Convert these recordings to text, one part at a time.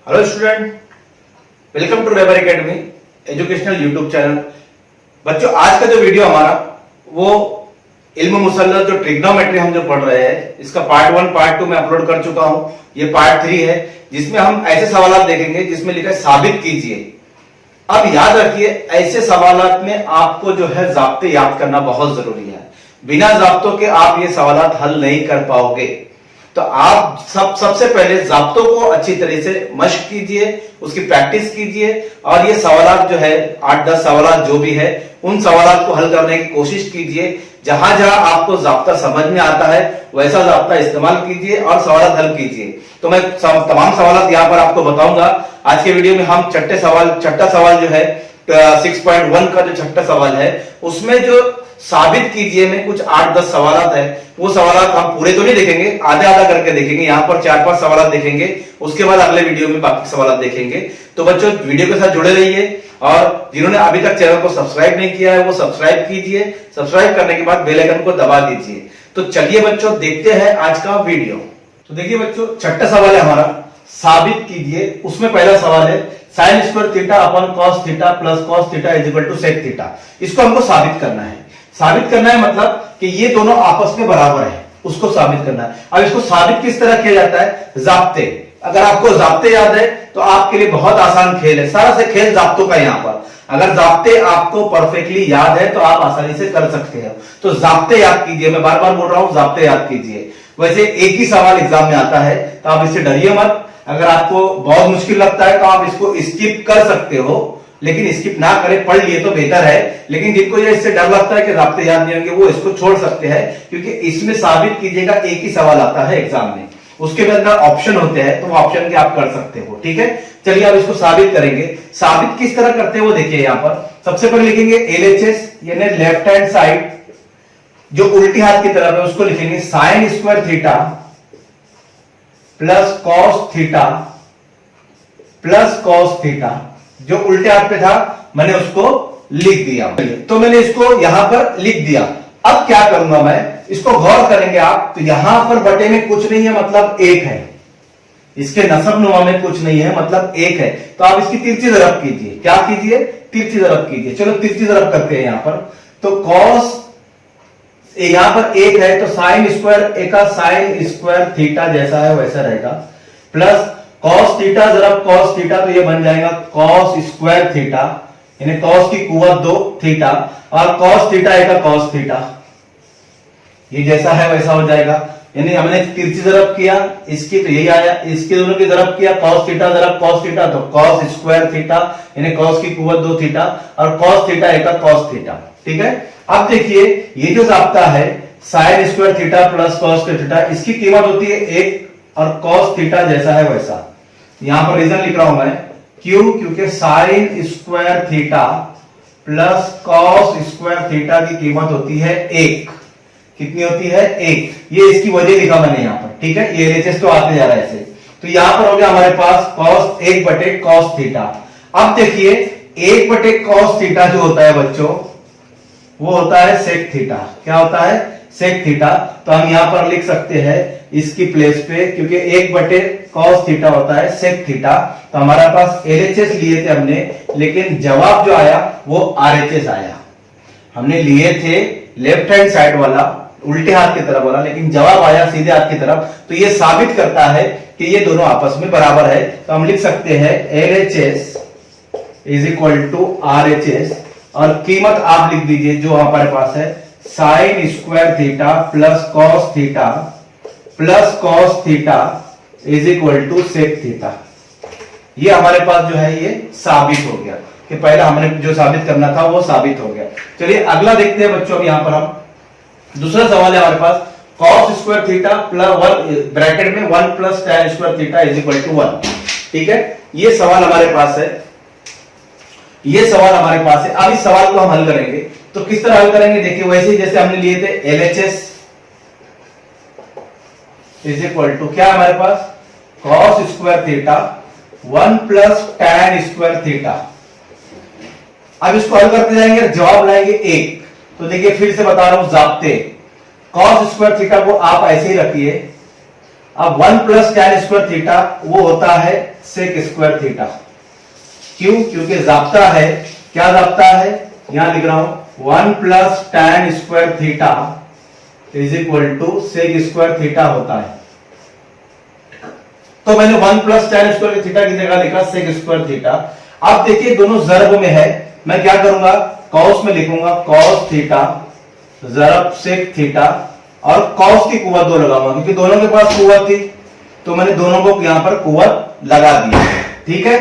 Hello student, welcome to rebar academy educational YouTube channel. बच्चों, आज का जो वीडियो हमारा वो इल्म मुसल्लत जो ट्रिग्नोमेट्री हम जो पढ़ रहे हैं, इसका पार्ट 1 पार्ट 2 में अपलोड कर चुका हूं। ये पार्ट 3 है जिसमें हम ऐसे सवाल देखेंगे जिसमें लिखा है साबित कीजिए। अब याद रखिए, ऐसे सवालात में आपको जो है जाब्ते याद करना बहुत जरूरी है। बिना जाब्तों के आप ये सवालात हल नहीं कर पाओगे। तो आप सबसे पहले जाब्तों को अच्छी तरह से मश्क कीजिए, उसकी प्रैक्टिस कीजिए और ये सवालात जो है 8-10 सवालात जो भी है उन सवालात को हल करने की कोशिश कीजिए। जहां जहां आपको जाब्ता समझ में आता है वैसा जाब्ता इस्तेमाल कीजिए और सवालात हल कीजिए। तो मैं तमाम सवालात यहां पर आपको बताऊंगा। आज के वीडियो में हम छठा सवाल जो है 6.1 का जो छठा सवाल है उसमें जो साबित कीजिए में कुछ 8-10 सवालात है। वो सवालात हम पूरे तो नहीं देखेंगे, आधा आधा करके देखेंगे। यहाँ पर 4-5 सवालात देखेंगे, उसके बाद अगले वीडियो में बाकी सवालात देखेंगे। तो बच्चों, वीडियो के साथ जुड़े रहिए और जिन्होंने अभी तक चैनल को सब्सक्राइब नहीं किया है वो सब्सक्राइब कीजिए। सब्सक्राइब करने के बाद बेल आइकन को दबा दीजिए। तो चलिए बच्चों, देखते हैं आज का वीडियो। तो देखिए बच्चों, छठा सवाल है हमारा साबित कीजिए। उसमें पहला सवाल है sine square theta upon cos theta plus cos theta is equal to sec theta. इसको हमको साबित करना है। साबित करना है मतलब कि ये दोनों आपस में बराबर है, उसको साबित करना है। अब इसको साबित किस तरह किया जाता है? जाब्ते। अगर आपको जाब्ते याद है तो आपके लिए बहुत आसान खेल है। सारा से खेल जाब्तों का। यहाँ पर अगर जाब्ते आपको परफेक्टली याद है तो आप आसानी से कर सकते हो। तो जाब्ते याद कीजिए, मैं बार बार बोल रहा हूं, जाब्ते याद कीजिए। वैसे एक ही सवाल एग्जाम में आता है तो आप इससे डरिए मत। अगर आपको बहुत मुश्किल लगता है तो आप इसको स्किप कर सकते हो, लेकिन स्किप ना करें, पढ़ लिए तो बेहतर है। लेकिन जिनको ये इससे डर लगता है कि जाब्ते याद नहीं होंगे वो इसको छोड़ सकते हैं, क्योंकि इसमें साबित कीजिएगा एक ही सवाल आता है एग्जाम में। उसके अंदर ऑप्शन होते हैं तो वो ऑप्शन के आप कर सकते हो। ठीक है, चलिए अब इसको साबित करेंगे। साबित किस तरह करते हैं वो देखिए। यहाँ पर सबसे पहले लिखेंगे LHS यानी लेफ्ट हैंड साइड जो उल्टी हाथ की तरफ है उसको लिखेंगे sign square theta plus cos theta plus cos theta. जो उल्टे हाथ पे था मैंने उसको लिख दिया। तो मैंने इसको यहां पर लिख दिया। अब क्या करूंगा मैं, इसको गौर करेंगे आप तो यहां पर बटे में कुछ नहीं है, मतलब 1 है। इसके नसब नुमा में कुछ नहीं है, मतलब 1 है। तो आप इसकी तिरछी ज़रब कीजिए। क्या कीजिए? तिरछी ज़रब कीजिए। चलो तिरछी ज़रब करते हैं यहां पर। तो कॉस यहां पर 1 है तो साइन स्क्वायर, एक साइन स्क्वायर थीटा जैसा है वैसा रहेगा, प्लस कॉस थीटा ज़रब कॉस थीटा, तो ये बन जाएगा कॉस स्क्वायर थीटा यानी कॉस की कुव्वत 2 थीटा, और कॉस थीटा एक कॉस थीटा, ये जैसा है वैसा हो जाएगा। यानी हमने तिरछी ज़रब किया इसकी तो यही आया, इसके दोनों की ज़रब किया कॉस थीटा ज़रब कॉस थीटा तो कॉस स्क्वायर थीटा यानी कॉस की कुव्वत 2 थीटा, और कॉस थीटा एक कॉस थीटा। ठीक है, अब देखिए ये जो जाब्ता है sine square theta plus cos theta, इसकी कीमत होती है 1 और कॉस थीटा जैसा है वैसा। यहां पर रीजन लिख रहा हूं मैं, क्यों? क्योंकि sign square theta plus cos square theta की कीमत होती है 1। कितनी होती है? 1। ये इसकी वजह लिखा मैंने यहां पर। ठीक है, ये LHS तो आते जा रहा है ऐसे। तो यहां पर हो गया हमारे पास कॉस 1 बटे कॉस थीटा। अब देखिए 1 बटे कॉस थीटा जो होता है बच्चों वो होता है सेक थीटा। क्या होता है? Sec theta. तो हम यहां पर लिख सकते हैं इसकी प्लेस पे, क्योंकि 1 बटे कॉस थीटा होता है सेक थीटा। तो हमारे पास LHS लिए थे हमने, लेकिन जवाब जो आया वो RHS आया। हमने लिए थे लेफ्ट हैंड साइड वाला, उल्टे हाथ की तरफ वाला, लेकिन जवाब आया सीधे हाथ की तरफ। तो ये साबित करता है कि ये दोनों आपस में बराबर है। तो हम लिख सकते हैं LHS is equal to RHS, और कीमत आप लिख दीजिए जो हमारे पास है sine square theta plus cos theta is equal to sec theta. ये हमारे पास जो है ये साबित हो गया कि पहला हमने जो साबित करना था वो साबित हो गया। चलिए अगला देखते हैं बच्चों। अब यहां पर हम दूसरा सवाल है हमारे पास cos square theta plus 1 bracket में 1 plus tan square theta is equal to 1। ठीक है, ये सवाल हमारे पास है। ये सवाल हमारे पास है। अब इस सवाल को हम हल करेंगे तो किस तरह हल करेंगे देखिए, वैसे ही जैसे हमने लिए थे LHS इज इक्वल टू क्या हमारे पास cos square theta 1 plus tan square theta. अब इसको हल करते जाएंगे, जवाब लाएंगे 1। तो देखिए फिर से बता रहा हूं जाब्ते, कॉस स्क्वायर थीटा को आप ऐसे ही रखिए अब 1 प्लस tan स्क्वायर थीटा वो होता है सेक स्क्वायर थीटा। क्यों? क्योंकि जाब्ता है, क्या जाब्ता है, यहां लिख रहा हूं 1 plus tan square theta is equal to sec square theta होता है। तो मैंने 1 प्लस tan स्क्वायर थीटा की जगह लिखा सेक स्क्वायर थीटा। अब देखिए दोनों जर्ब में है, मैं क्या करूंगा, कॉस में लिखूंगा कॉस थीटा जरब सेक थीटा और कॉस की कुव्वत 2 लगाऊंगा क्योंकि दोनों के पास कुव्वत थी, तो मैंने दोनों को यहां पर कुव्वत लगा दिया। ठीक है,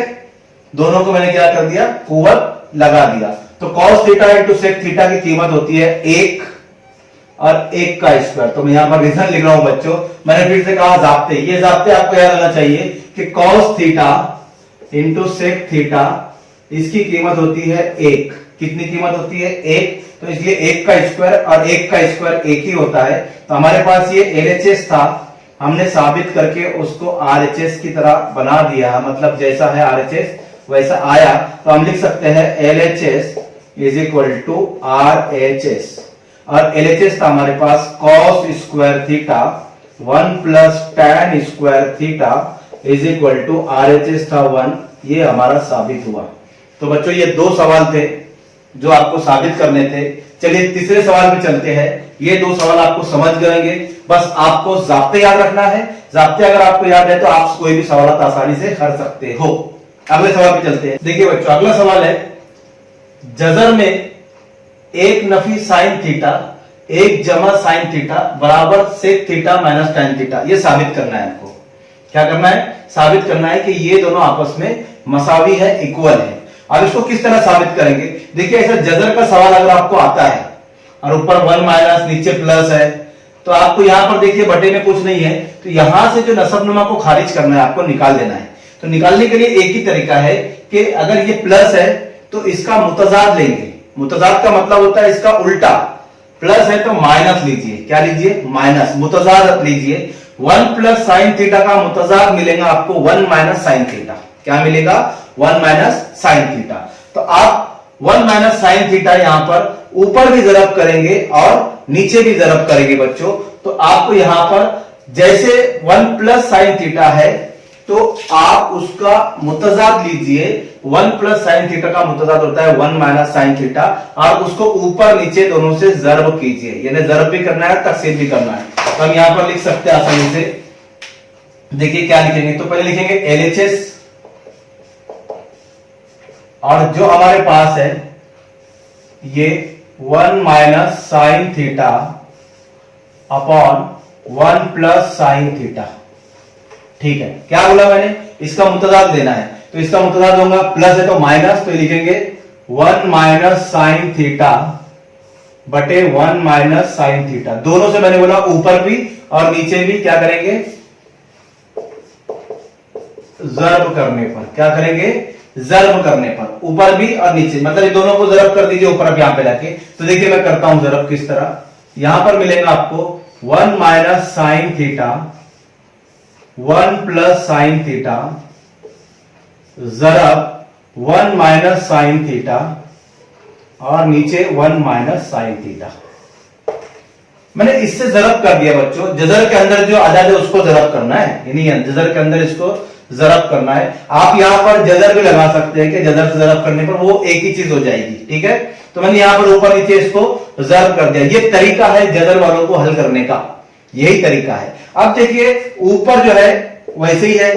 दोनों को मैंने क्या कर दिया, कुव्वत लगा दिया। तो cos theta into sec theta की कीमत होती है 1 और 1 का स्क्वायर। तो मैं यहां पर रीजन लिख रहा हूं बच्चों, मैंने फिर से कहा जाब्ते, ये जाब्ते आपको याद रहना चाहिए कि cos theta into sec theta इसकी कीमत होती है 1। कितनी कीमत होती है, 1। तो इसलिए 1 का स्क्वायर और 1 का स्क्वायर 1 ही होता है। तो हमारे पास ये LHS था, हमने साबित करके उसको RHS की तरह बना दिया, मतलब जैसा है RHS वैसा आया। तो हम लिख सकते हैं LHS is equal to RHS और LHS था हमारे पास cos square theta 1 plus tan square theta is equal to RHS था 1। ये हमारा साबित हुआ। तो बच्चों ये 2 सवाल थे जो आपको साबित करने थे। चलिए तीसरे सवाल पे चलते हैं। ये 2 सवाल आपको समझ गएंगे, बस आपको जाब्ते याद रखना है। जाब्ते अगर आपको याद है तो आप कोई भी सवाल आसानी से कर सकते हो। अगले सवाल पे चलते हैं। देखिए बच्चों अगला सवाल है, जजर में 1 नफी साइन थीटा 1 जमा साइन थीटा बराबर sec theta minus tan theta. ये साबित करना है आपको। क्या करना है, साबित करना है कि ये दोनों आपस में मसावी है, इक्वल है। अब इसको किस तरह साबित करेंगे, देखिए ऐसा जजर का सवाल अगर आपको आता है और ऊपर 1 माइनस नीचे प्लस है, तो आपको यहां पर देखिए बटे में कुछ नहीं है, तो यहां से जो नसबनुमा को खारिज करना है, आपको निकाल देना है। तो निकालने के लिए एक ही तरीका है कि अगर ये प्लस है तो इसका मुतजाद लेंगे। मुतजाद का मतलब होता है इसका उल्टा। प्लस है तो माइनस लीजिए, क्या लीजिए, माइनस, मुतजाद लीजिए। 1 प्लस साइन थीटा का मुतजाद मिलेगा आपको 1 माइनस साइन थीटा। क्या मिलेगा, 1 माइनस साइन थीटा। तो आप 1 माइनस साइन थीटा यहां पर ऊपर भी जरब करेंगे और नीचे भी जरब करेंगे बच्चों। तो आपको यहां पर जैसे 1 प्लस साइन थीटा है तो आप उसका मुतजाद लीजिए। 1 प्लस साइन थीटा का मुतजाद होता है 1 माइनस साइन थीटा, और उसको ऊपर नीचे दोनों से जरब कीजिए, यानी जरब भी करना है, तकसीम भी करना है। तो हम यहां पर लिख सकते हैं आसानी से। देखिए क्या लिखेंगे, तो पहले लिखेंगे LHS और जो हमारे पास है ये 1 minus sine theta upon 1 plus sine theta. ठीक है, क्या बोला मैंने, इसका मुतजाद लेना है। तो इसका मुतजाद होगा, प्लस है तो माइनस, तो लिखेंगे 1 माइनस साइन थीटा बटे 1 माइनस साइन थीटा। दोनों से मैंने बोला ऊपर भी और नीचे भी क्या करेंगे, जरब करने पर। क्या करेंगे, जरब करने पर, ऊपर भी और नीचे, मतलब ये दोनों को जरब कर दीजिए ऊपर अब यहां पे लाके। तो देखिए मैं करता हूं जरब किस तरह। यहां पर मिलेगा आपको 1 minus sine theta 1 plus sine theta जरब 1 माइनस साइन थीटा और नीचे 1 माइनस साइन थीटा। मैंने इससे जरब कर दिया बच्चों। जजर के अंदर जो आजाद है उसको जरब करना है, यानी जजर के अंदर इसको जरब करना है। आप यहां पर जजर भी लगा सकते हैं कि जजर से जरब करने पर वो एक ही चीज हो जाएगी। ठीक है, तो मैंने यहां पर ऊपर नीचे इसको जरब कर दिया। ये तरीका है जजर वालों को हल करने का, यही तरीका है। अब देखिए ऊपर जो है वैसे ही है,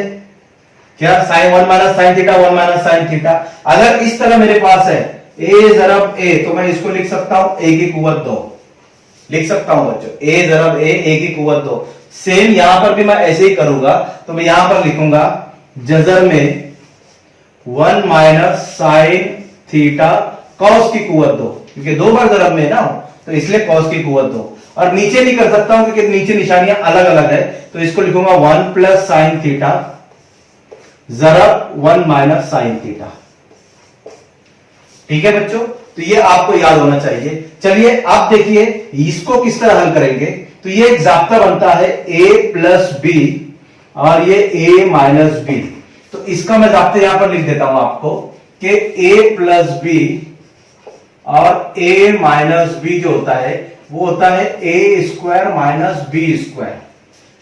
क्या, sine 1 minus sine theta 1 minus sine theta. अगर इस तरह मेरे पास है a जरब a, तो मैं इसको लिख सकता हूं a की कुव्वत 2, लिख सकता हूं बच्चों, a जरब a की कुव्वत 2। सेम यहां पर भी मैं ऐसे ही करूंगा, तो मैं यहां पर लिखूंगा जजर में 1 माइनस साइन थीटा कॉस की कुव्वत 2, क्योंकि 2 बार जरब में है ना, तो इसलिए कॉस की कुव्वत 2। और नीचे नहीं कर सकता हूं क्योंकि नीचे निशानियां अलग अलग है, तो इसको लिखूंगा 1 प्लस साइन थीटा जरब 1 माइनस साइन थीटा। ठीक है बच्चों, तो ये आपको याद होना चाहिए। चलिए अब देखिए इसको किस तरह हल करेंगे। तो ये एक जाब्ता बनता है a प्लस बी और ये a माइनस बी। तो इसका मैं जाब्ता यहां पर लिख देता हूं आपको कि a प्लस बी और a माइनस बी जो होता है वो होता है a square minus b square.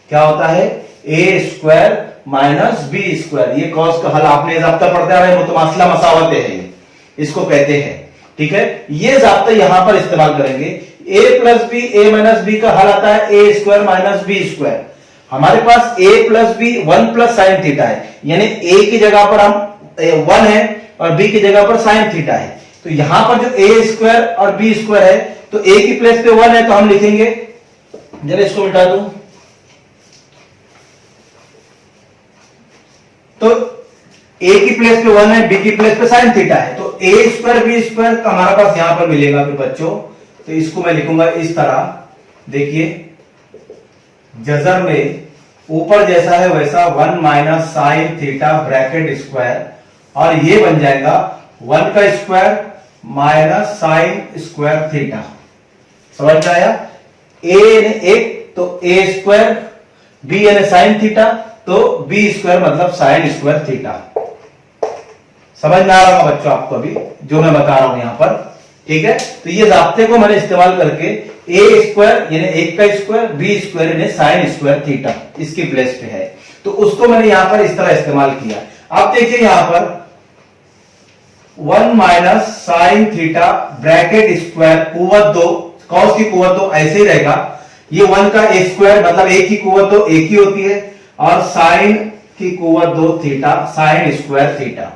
क्या होता है, a square minus b square. ये कॉस का हल आपने जाब्ता पढ़ते आ रहे हैं, मुतमासिला मसावतें हैं, इसको कहते हैं। ठीक है, ये जाब्ता यहां पर इस्तेमाल करेंगे। A plus b, a minus b का हल आता है a square minus b square. हमारे पास a plus b 1 plus sine theta है, यानी a की जगह पर हम 1 है और b की जगह पर साइन थीटा है। तो यहां पर जो a स्क्वायर और b स्क्वायर है, तो a की प्लेस पे 1 है तो हम लिखेंगे, जरा इसको मिटा दूं, तो a की प्लेस पे 1 है, b की प्लेस पे साइन थीटा है, तो a स्क्वायर b स्क्वायर हमारा पास यहां पर मिलेगा फिर बच्चों। तो इसको मैं लिखूंगा इस तरह, देखिए जजर में ऊपर जैसा है वैसा 1 minus sine theta bracket square, और ये बन जाएगा 1 का square minus sine square theta. समझ में आया? a यानी 1 तो a स्क्वायर, b यानी साइन थीटा तो b स्क्वायर मतलब साइन स्क्वायर थीटा। समझ में आ रहा होगा बच्चों आपको अभी जो मैं बता रहा हूं यहां पर? ठीक है, तो ये जाब्ते को मैंने इस्तेमाल करके ए स्क्वायर यानी 1 का स्क्वायर, बी स्क्वायर यानी साइन स्क्वायर थीटा इसकी प्लेस पे है, तो उसको मैंने यहां पर इस तरह इस्तेमाल किया। अब देखिए यहां पर 1 minus sine theta bracket square कुव्वत 2, कॉस की कुव्वत 2 ऐसे ही रहेगा। ये 1 का स्क्वायर मतलब एक की कुव्वत 2 एक ही होती है, और साइन की कुव्वत 2 थीटा साइन स्क्वायर थीटा।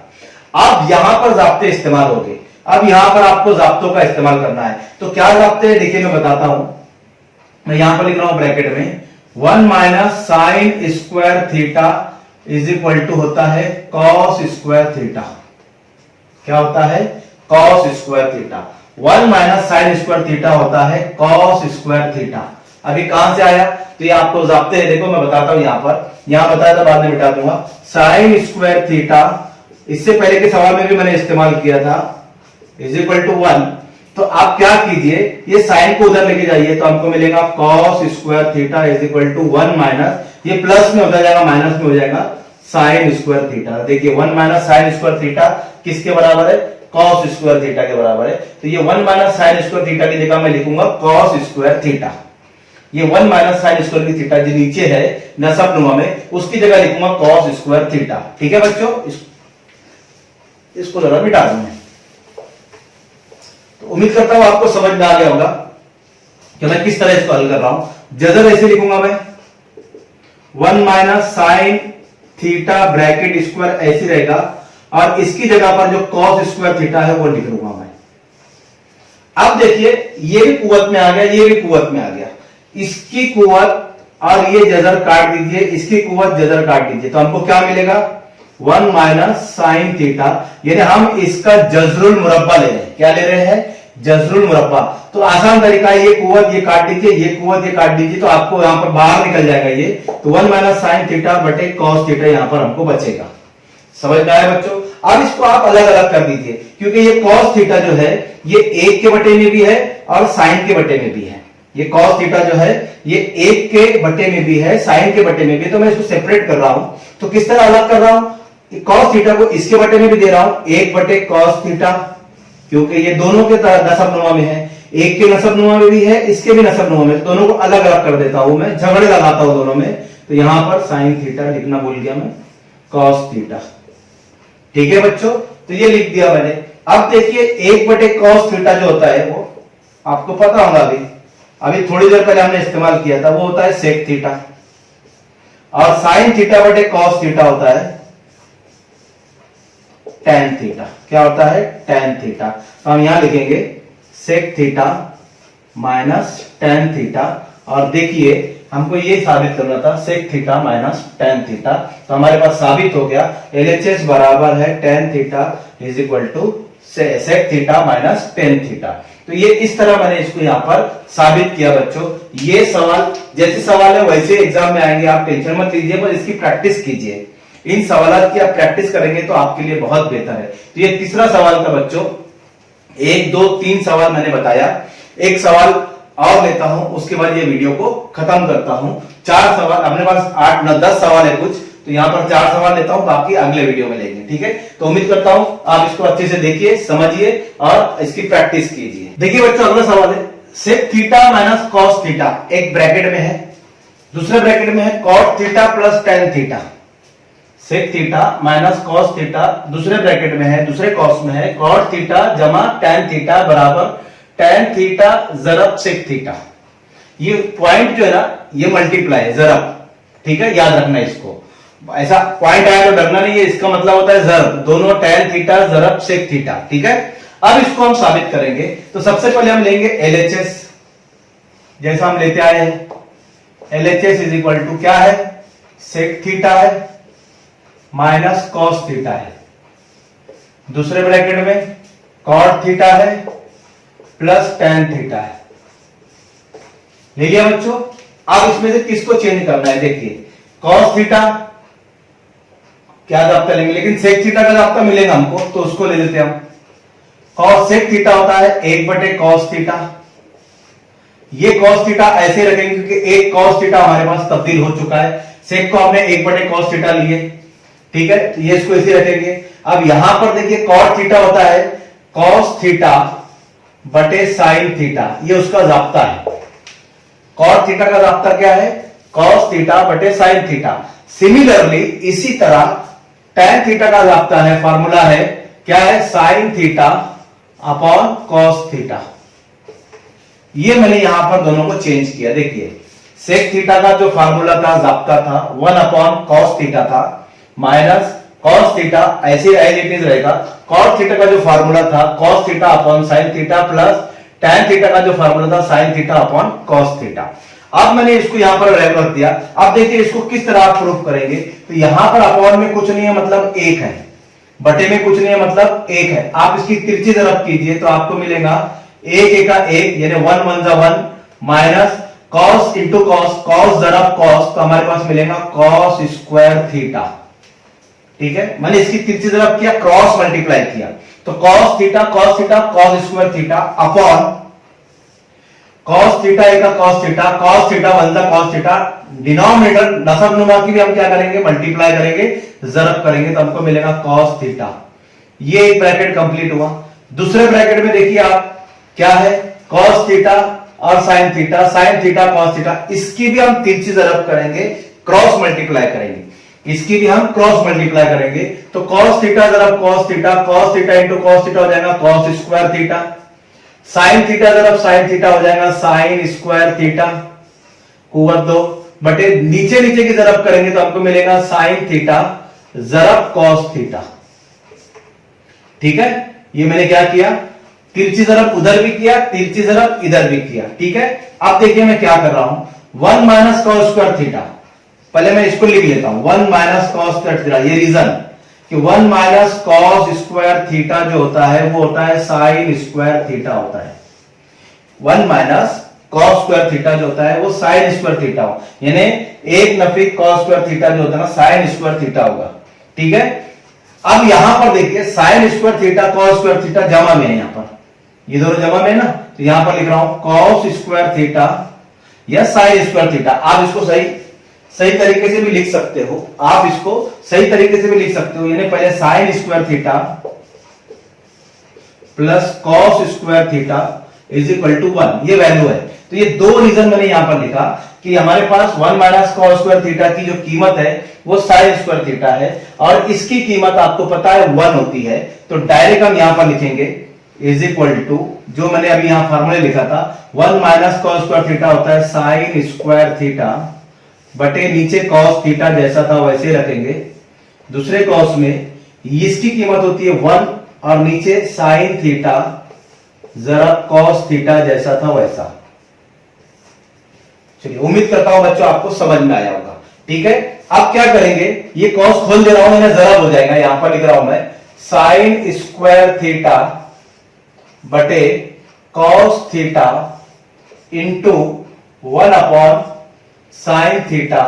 अब यहां पर जाब्ते इस्तेमाल हो गए। अब यहां पर आपको जाब्तों का इस्तेमाल करना है, तो क्या जाब्ते हैं देखिए मैं बताता हूं। मैं यहां पर लिख रहा हूं ब्रैकेट में 1 minus sine square theta is equal to होता है कॉस स्क्वायर थीटा। क्या होता है? Cos square theta. 1 minus sine square theta होता है कॉस स्क्वायर थीटा। अभी कहां से आया? तो ये आपको जाब्ते हैं, देखो मैं बताता हूं, यहां बताया था बाद में मिटा दूंगा। साइन स्क्वायर थीटा, इससे पहले के सवाल में भी मैंने इस्तेमाल किया था, इज इक्वल टू 1। तो आप क्या कीजिए, ये साइन को उधर लेके जाइए तो हमको मिलेगा cos square theta is equal to 1 minus, ये प्लस में होता जाएगा माइनस में हो जाएगा साइन स्क्वायर थीटा। देखिए 1 माइनस साइन स्क्वायर थीटा किसके बराबर है? कॉस स्क्वायर थीटा के बराबर है। तो ये 1 माइनस साइन स्क्वायर थीटा की जगह मैं लिखूंगा कॉस स्क्वायर थीटा। ये 1 माइनस साइन स्क्वायर की थीटा जो नीचे है नसबनुमा में, उसकी जगह लिखूंगा कॉस स्क्वायर थीटा। ठीक है बच्चों, इसको जरा मिटा दूं मैं। तो उम्मीद करता हूं आपको समझ में आ गया होगा कि मैं किस तरह इसको हल कर रहा हूं। जजर ऐसे लिखूंगा मैं 1 minus sine theta bracket square ऐसे रहेगा, और इसकी जगह पर जो कॉस स्क्वायर थीटा है वो लिख लूंगा मैं। अब देखिए ये भी कुव्वत में आ गया, ये भी कुव्वत में आ गया, इसकी कुव्वत और ये जजर काट दीजिए, इसकी कुव्वत जजर काट दीजिए, तो हमको क्या मिलेगा? 1 माइनस साइन थीटा, यानी हम इसका जजरुल मुरब्बा ले रहे हैं। क्या ले रहे हैं? जजरुल मुरब्बा। तो आसान तरीका है, ये कुव्वत ये काट दीजिए, ये कुव्वत ये काट दीजिए, तो आपको यहां पर बाहर निकल जाएगा ये। तो 1 माइनस साइन थीटा बटे कॉस थीटा यहां पर हमको बचेगा। समझ में आया बच्चों? अब इसको आप अलग अलग कर दीजिए, क्योंकि ये कॉस थीटा जो है ये 1 के बटे में भी है और साइन के बटे में भी है। ये कॉस थीटा जो है ये 1 के बटे में भी है, साइन के बटे में भी, तो मैं इसको सेपरेट कर रहा हूं। तो किस तरह अलग कर रहा हूं? कॉस थीटा को इसके बटे में भी दे रहा हूं, 1 बटे कॉस थीटा, क्योंकि ये दोनों के नसबनुमा में है, एक के नसबनुमा में भी है, इसके भी नसबनुमा में, दोनों को अलग अलग कर देता हूं मैं, झगड़े लगाता हूं दोनों में। तो यहां पर साइन थीटा लिखना भूल गया मैं, कॉस थीटा। ठीक है बच्चों, तो ये लिख दिया मैंने। अब देखिए 1 बटे कॉस थीटा जो होता है वो आपको पता होगा, अभी थोड़ी देर पहले हमने इस्तेमाल किया था, वो होता है सेक थीटा, और साइन थीटा बटे कॉस थीटा होता है टेन थीटा। क्या होता है? Tan theta. तो हम यहां लिखेंगे sec theta minus tan theta, और देखिए हमको ये साबित करना था sec theta minus tan theta, तो हमारे पास साबित हो गया LHS बराबर है tan theta is equal to sec theta minus tan theta. तो ये इस तरह मैंने इसको यहां पर साबित किया बच्चों। ये सवाल जैसे सवाल है वैसे एग्जाम में आएंगे, आप टेंशन मत लीजिए, बस इसकी प्रैक्टिस कीजिए। इन सवालों की आप प्रैक्टिस करेंगे तो आपके लिए बहुत बेहतर है। तो ये तीसरा सवाल था बच्चों, 1 2 3 सवाल मैंने बताया, एक सवाल और लेता हूं, उसके बाद ये वीडियो को खत्म करता हूं। 4 सवाल अपने पास, 8 9 10 सवाल है कुछ, तो यहां पर 4 सवाल लेता हूं, बाकी अगले वीडियो में लेंगे। ठीक है, तो उम्मीद करता हूं आप इसको अच्छे से देखिए, समझिए और इसकी प्रैक्टिस कीजिए। देखिए बच्चों अगला सवाल है sec theta minus cos theta, एक ब्रैकेट में है, दूसरे ब्रैकेट में है cot theta plus tan theta, sec theta minus cos theta, दूसरे ब्रैकेट में है, दूसरे कॉस में है कॉट थीटा जमा टेन थीटा बराबर टेन थीटा जरब सेक थीटा। ये पॉइंट जो है ना ये मल्टीप्लाई है जरब, ठीक है, याद रखना इसको। ऐसा पॉइंट आया तो डरना नहीं है, इसका मतलब होता है जरब, दोनों टेन थीटा जरब सेक थीटा, ठीक है। अब इसको हम साबित करेंगे तो सबसे पहले हम लेंगे एलएचएस, जैसा हम लेते आए हैं। एलएचएस इज इक्वल टू क्या है, सेक थीटा है माइनस कॉस थीटा है, दूसरे ब्रैकेट में कॉट थीटा है प्लस टेन थीटा है। ले लिया बच्चों। अब इसमें से किसको चेंज करना है, देखिए कॉस थीटा क्या जाब्ता लेंगे, लेकिन सेक थीटा का जाब्ता मिलेगा हमको तो उसको ले लेते हैं हम। कॉस सेक थीटा होता है 1/cos थीटा। ये कॉस थीटा ऐसे रखेंगे क्योंकि एक कॉस थीटा हमारे पास तब्दील हो चुका है, सेक को हमने 1/cos थीटा लिए, ठीक है, तो ये इसको ऐसे रखेंगे। अब यहां पर देखिए कॉट थीटा होता है कॉस थीटा बटे साइन थीटा, ये उसका जाब्ता है। कॉट थीटा का जाब्ता क्या है, कॉस थीटा बटे साइन थीटा। सिमिलरली इसी तरह टेन थीटा का जाब्ता है, फॉर्मूला है क्या है, sine theta upon cos theta. ये मैंने यहां पर दोनों को चेंज किया। देखिए सेक थीटा का जो फार्मूला था, जाब्ता था 1/cos थीटा था, माइनस cos थीटा ऐसे एज इट इज रहेगा। cos थीटा का जो फार्मूला था cos theta upon sine theta plus tan theta का जो फार्मूला था sin theta upon cos theta. अब मैंने इसको यहां पर रख दिया। अब देखिए इसको किस तरह आप प्रूफ करेंगे, तो यहां पर अपॉन में कुछ नहीं है मतलब एक है, बटे में कुछ नहीं है मतलब एक है। आप इसकी तिरछी तरफ कीजिए तो आपको मिलेगा एक एक का एक, यानी 1 1 जा 1 minus cos into cos, cos जरब कॉस, तो हमारे पास मिलेगा cos स्क्वायर थीटा, ठीक है। मैंने इसकी तिरछी तरफ किया, क्रॉस मल्टीप्लाई किया, तो cos theta cos square theta upon cos theta एक cos थीटा 1 जा cos थीटा, डिनोमिनेटर नसब नुमा की भी हम क्या करेंगे, मल्टीप्लाई करेंगे, जरब करेंगे, तो हमको मिलेगा cos थीटा। ये एक ब्रैकेट कंप्लीट हुआ। दूसरे ब्रैकेट में देखिए आप क्या है, cos थीटा और sin थीटा cos थीटा, इसकी भी हम तिरछी जरब करेंगे, क्रॉस मल्टीप्लाई करेंगे, इसकी भी हम क्रॉस मल्टीप्लाई करेंगे, तो cos थीटा जरब cos theta into cos theta हो जाएगा cos square theta, sin theta जरब sin थीटा हो जाएगा sin स्क्वायर थीटा, कुवत 2 बटे नीचे नीचे की जरब करेंगे तो आपको मिलेगा sin थीटा जरब cos थीटा, ठीक है। ये मैंने क्या किया, तिरछी जरब उधर भी किया, तिरछी जरब इधर भी किया, ठीक है। अब देखिए मैं क्या कर रहा हूं, 1 माइनस cos स्क्वायर थीटा, पहले मैं इसको लिख लेता हूं 1 माइनस cos स्क्वायर थीटा। ये रीजन कि 1 माइनस cos स्क्वायर थीटा जो होता है वो होता है sin स्क्वायर थीटा होता है। 1 माइनस cos स्क्वायर थीटा जो होता है वो sin स्क्वायर थीटा हो, यानी एक नफी cos स्क्वायर थीटा जो होता है ना sin स्क्वायर थीटा होगा, ठीक है। अब यहां पर देखिए sin square theta cos square theta जमा में है, यहां पर ये दोनों जमा में है ना, तो यहां पर लिख रहा हूं cos स्क्वायर थीटा या sin स्क्वायर थीटा। आप इसको सही तरीके से भी लिख सकते हो, आप इसको सही तरीके से भी लिख सकते हो, यानी पहले sin square theta plus cos square theta is equal to 1, ये वैल्यू है। तो ये दो रीजन मैंने यहां पर लिखा कि हमारे पास 1 माइनस cos स्क्वायर थीटा की जो कीमत है वो sin स्क्वायर थीटा है और इसकी कीमत आपको पता है 1 होती है, तो डायरेक्ट हम यहां पर लिखेंगे इज इक्वल टू, जो मैंने अभी यहां फॉर्मूले लिखा था 1 माइनस cos स्क्वायर थीटा होता है sin स्क्वायर थीटा बटे नीचे cos थीटा जैसा था वैसे रखेंगे, दूसरे cos में इसकी कीमत होती है 1 और नीचे sin थीटा जरा cos थीटा जैसा था वैसा। चलिए उम्मीद करता हूं बच्चों आपको समझ में आया होगा, ठीक है। अब क्या करेंगे, ये cos खोल दे रहा हूं, मैंने जरा हो जाएगा, यहां पर लिख रहा हूं मैं sin स्क्वायर थीटा बटे cos theta into 1 upon sine theta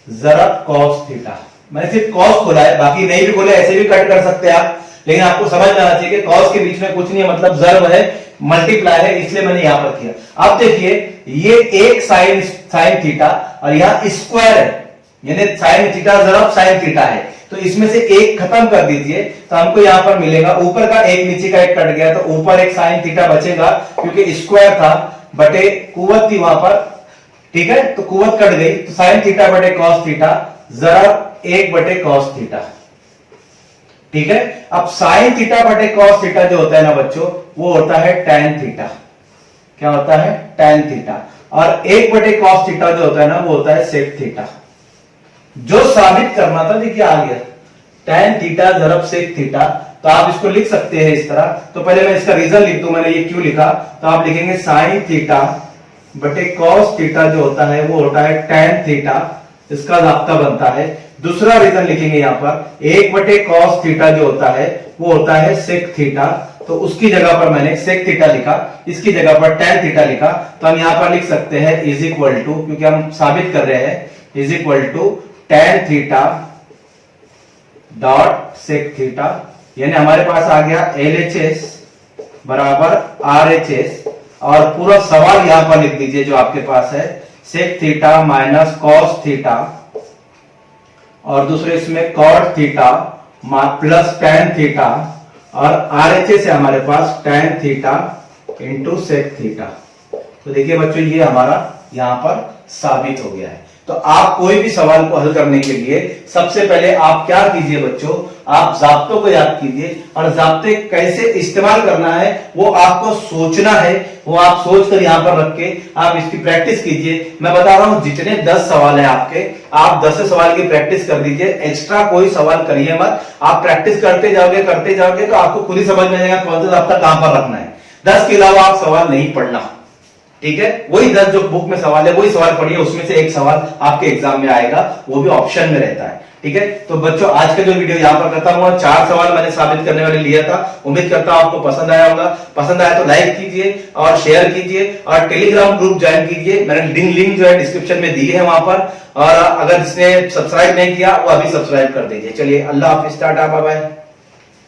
जरब cos थीटा। मैंने सिर्फ cos खोला है, बाकी नहीं भी खोले ऐसे भी कट कर सकते हैं आप, लेकिन आपको समझ में आना चाहिए कि cos के बीच में कुछ नहीं है, मतलब जरब है, मल्टीप्लाई है, इसलिए मैंने यहां पर किया। अब देखिए ये एक साइन थीटा और यहां स्क्वायर है, यानी साइन थीटा जरब साइन थीटा है, तो इसमें से एक खत्म कर दीजिए तो हमको यहां पर मिलेगा ऊपर का एक नीचे का एक कट गया, तो ऊपर एक साइन थीटा बचेगा क्योंकि स्क्वायर था बटे कुवत थी वहां पर ठीक है, तो कुवत कट गई, तो साइन थीटा बटे कॉस थीटा जरा 1 बटे कॉस थीटा। ठीक है, अब साइन थीटा बटे कॉस थीटा जो होता है ना बच्चों, वो होता है टैन थीटा। क्या होता है? Tan theta. और 1 बटे कॉस थीटा जो होता है ना, वो होता है सेक थीटा। जो साबित करना था, देखिए आ गया, टैन थीटा ज़रब सेक थीटा। तो आप इसको लिख सकते हैं इस तरह। तो पहले मैं इसका रीजन लिख दूं, मैंने ये क्यों लिखा, तो आप लिखेंगे साइन थीटा बटे कॉस थीटा जो होता है वो होता है टैन थीटा, इसका जाब्ता बनता है। दूसरा रीजन लिखेंगे यहां पर, 1 बटे कॉस थीटा जो होता है वो होता है सेक थीटा। तो उसकी जगह पर मैंने सेक थीटा लिखा, इसकी जगह पर टैन थीटा लिखा। तो हम यहां पर लिख सकते हैं इज इक्वल टू, क्योंकि हम साबित कर रहे हैं, is equal to tan theta dot sec theta. यानी हमारे पास आ गया LHS बराबर RHS। और पूरा सवाल यहां पर लिख दीजिए जो आपके पास है, sec theta minus cos theta, और दूसरे इसमें cot theta plus tan theta, और RHS है हमारे पास tan theta into sec theta. तो देखिए बच्चों, ये हमारा यहां पर साबित हो गया है। तो आप कोई भी सवाल को हल करने के लिए सबसे पहले आप क्या कीजिए बच्चों, आप जाब्तों को याद कीजिए, और जाब्ते कैसे इस्तेमाल करना है वो आपको सोचना है। वो आप सोचकर यहां पर रख के आप इसकी प्रैक्टिस कीजिए। मैं बता रहा हूं, जितने 10 सवाल है आपके, आप 10 सवाल की प्रैक्टिस कर दीजिए, एक्स्ट्रा कोई सवाल करिए मत। आप प्रैक्टिस करते जाओगे तो आपको खुद ही समझ में आएगा कौन सा जाब्ता कहां पर रखना है। 10 के अलावा आप सवाल नहीं पढ़ना। ठीक है, वही 10 जो बुक में सवाल है वही सवाल पढ़िए, उसमें से एक सवाल आपके एग्जाम में आएगा, वो भी ऑप्शन में रहता है। ठीक है, तो बच्चों आज का जो वीडियो यहां पर खत्म हुआ, 4 सवाल मैंने साबित करने वाले लिया था। उम्मीद करता हूं आपको पसंद आया होगा। पसंद आया तो लाइक कीजिए और शेयर कीजिए, और टेलीग्राम ग्रुप ज्वाइन कीजिए। मैंने लिंक जो है डिस्क्रिप्शन में दी है वहां पर। और अगर जिसने सब्सक्राइब नहीं किया वो अभी सब्सक्राइब कर दीजिए। चलिए, अल्लाह हाफिज, टाटा, बाय बाय।